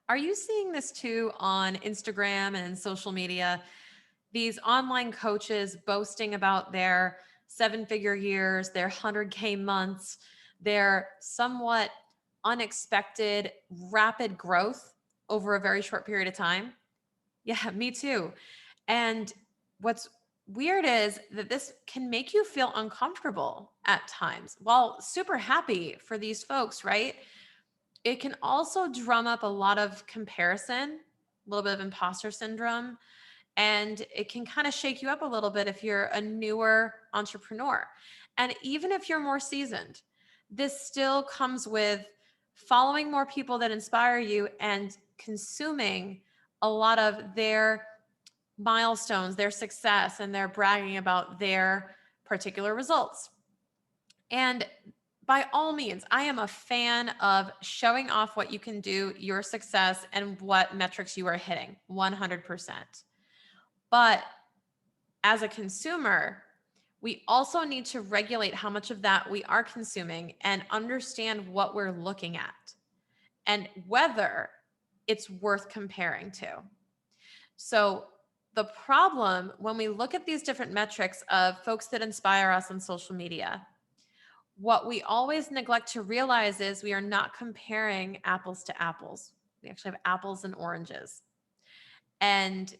Are you seeing this too on Instagram and social media? These online coaches boasting about their seven-figure years, their 100K months, their somewhat unexpected rapid growth over a very short period of time. Yeah, me too. And what's weird is that this can make you feel uncomfortable at times. While super happy for these folks, right? It can also drum up a lot of comparison, a little bit of imposter syndrome, and it can kind of shake you up a little bit if you're a newer entrepreneur. And even if you're more seasoned, this still comes with following more people that inspire you and consuming a lot of their milestones, their success, and they're bragging about their particular results. And by all means, I am a fan of showing off what you can do, your success, and what metrics you are hitting 100%. But as a consumer, we also need to regulate how much of that we are consuming and understand what we're looking at and whether it's worth comparing to. So, the problem when we look at these different metrics of folks that inspire us on social media, what we always neglect to realize is we are not comparing apples to apples. We actually have apples and oranges. And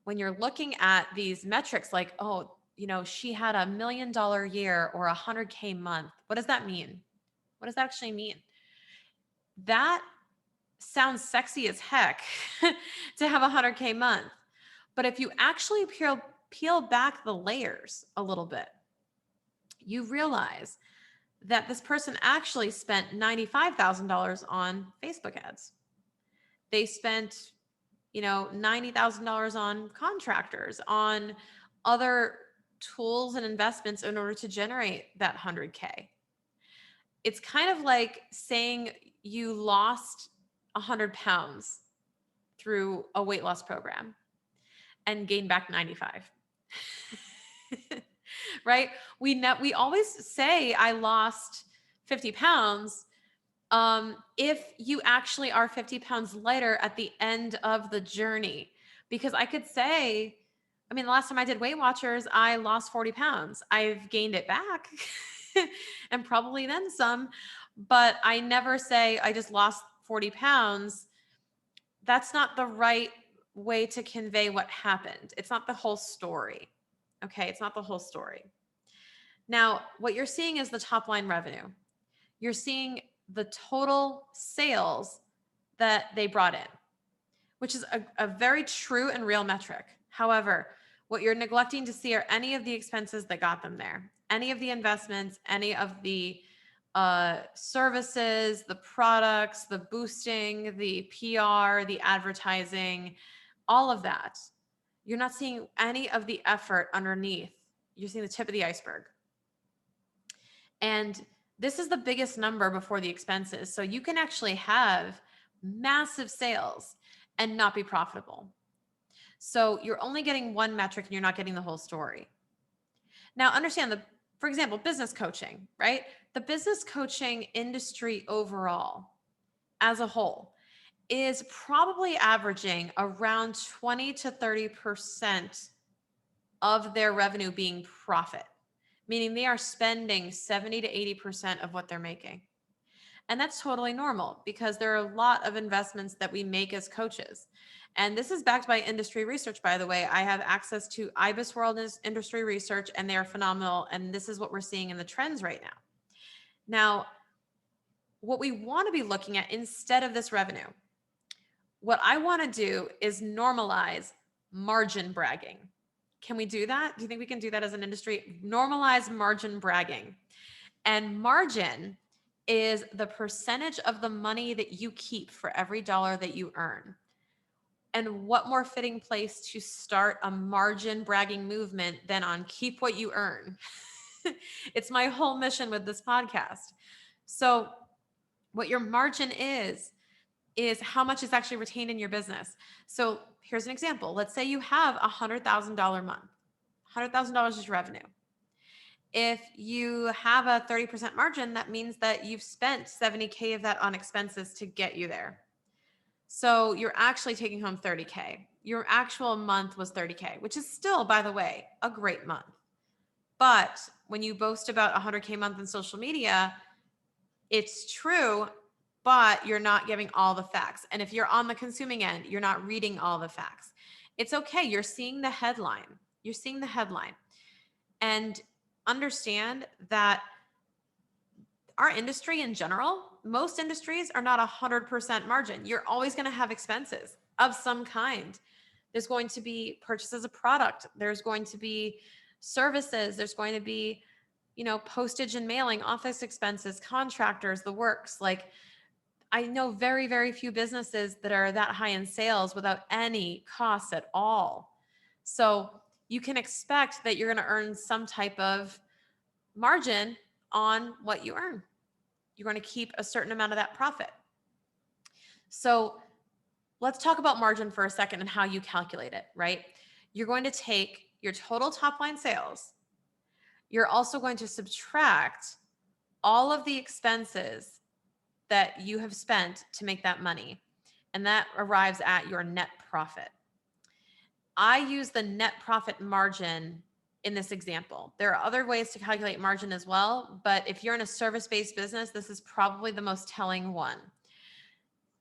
when you're looking at these metrics like, oh, she had $1 million year or 100K month, what does that mean? What does that actually mean? That sounds sexy as heck to have a 100K month. But if you actually peel back the layers a little bit, you realize that this person actually spent $95,000 on Facebook ads. They spent, $90,000 on contractors, on other tools and investments in order to generate that 100K. It's kind of like saying you lost 100 pounds through a weight loss program and gained back 95. Right? We always say I lost 50 pounds if you actually are 50 pounds lighter at the end of the journey. Because I could say, the last time I did Weight Watchers, I lost 40 pounds. I've gained it back and probably then some, but I never say I just lost 40 pounds. That's not the right way to convey what happened. It's not the whole story. Okay, it's not the whole story. Now, what you're seeing is the top line revenue. You're seeing the total sales that they brought in, which is a very true and real metric. However, what you're neglecting to see are any of the expenses that got them there, any of the investments, any of the services, the products, the boosting, the PR, the advertising, all of that. You're not seeing any of the effort underneath. You're seeing the tip of the iceberg. And this is the biggest number before the expenses. So you can actually have massive sales and not be profitable. So you're only getting one metric and you're not getting the whole story. Now, understand for example, business coaching, right? The business coaching industry overall, as a whole, is probably averaging around 20 to 30% of their revenue being profit, meaning they are spending 70 to 80% of what they're making. And that's totally normal because there are a lot of investments that we make as coaches. And this is backed by industry research, by the way. I have access to IBIS World industry research, and they are phenomenal. And this is what we're seeing in the trends right now. Now, what we want to be looking at instead of this revenue, what I want to do is normalize margin bragging. Can we do that? Do you think we can do that as an industry? Normalize margin bragging. And margin is the percentage of the money that you keep for every dollar that you earn. And what more fitting place to start a margin bragging movement than on keep what you earn? It's my whole mission with this podcast. So what your margin is how much is actually retained in your business. So here's an example. Let's say you have $100,000 month. $100,000 is revenue. If you have a 30% margin, that means that you've spent 70K of that on expenses to get you there. So you're actually taking home 30K. Your actual month was 30K, which is still, by the way, a great month. But when you boast about 100K month in social media, it's true, but you're not giving all the facts. And if you're on the consuming end, you're not reading all the facts. It's okay. You're seeing the headline. You're seeing the headline. And understand that our industry in general, most industries are not 100% margin. You're always going to have expenses of some kind. There's going to be purchases of product. There's going to be services. There's going to be, postage and mailing, office expenses, contractors, the works. Like, I know very, very few businesses that are that high in sales without any costs at all. So you can expect that you're going to earn some type of margin on what you earn. You're going to keep a certain amount of that profit. So let's talk about margin for a second and how you calculate it, right? You're going to take your total top line sales. You're also going to subtract all of the expenses that you have spent to make that money. And that arrives at your net profit. I use the net profit margin in this example. There are other ways to calculate margin as well, but if you're in a service-based business, this is probably the most telling one.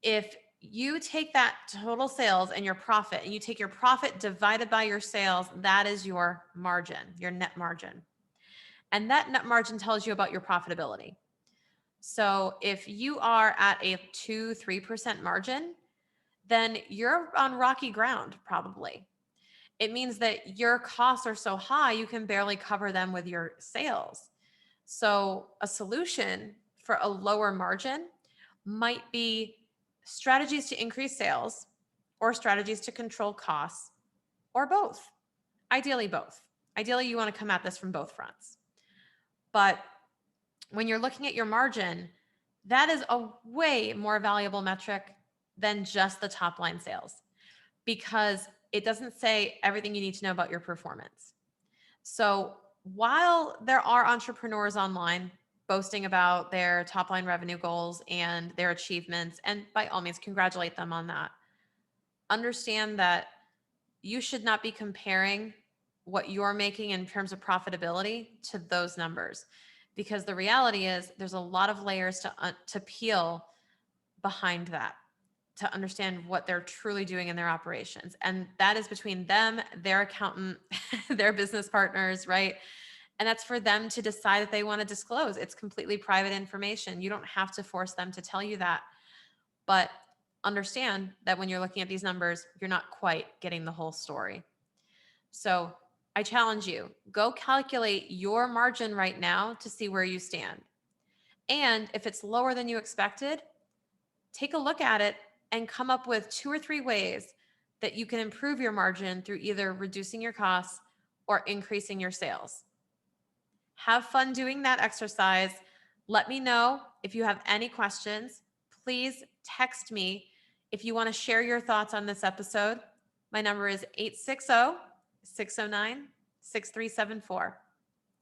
If you take that total sales and your profit, and you take your profit divided by your sales, that is your margin, your net margin. And that net margin tells you about your profitability. So if you are at a 2-3% margin, then you're on rocky ground probably. It means that your costs are so high, you can barely cover them with your sales. So a solution for a lower margin might be strategies to increase sales or strategies to control costs, or both. Ideally, both. Ideally, you want to come at this from both fronts. But when you're looking at your margin, that is a way more valuable metric than just the top line sales, because it doesn't say everything you need to know about your performance. So while there are entrepreneurs online boasting about their top line revenue goals and their achievements, and by all means, congratulate them on that, understand that you should not be comparing what you're making in terms of profitability to those numbers, because the reality is there's a lot of layers to peel behind that, to understand what they're truly doing in their operations. And that is between them, their accountant, their business partners, right? And that's for them to decide if they want to disclose. It's completely private information. You don't have to force them to tell you that. But understand that when you're looking at these numbers, you're not quite getting the whole story. So I challenge you, go calculate your margin right now to see where you stand. And if it's lower than you expected, take a look at it and come up with 2 or 3 ways that you can improve your margin through either reducing your costs or increasing your sales. Have fun doing that exercise. Let me know if you have any questions. Please text me if you want to share your thoughts on this episode. My number is 860-609-6374.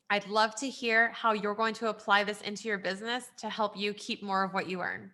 I'd love to hear how you're going to apply this into your business to help you keep more of what you earn.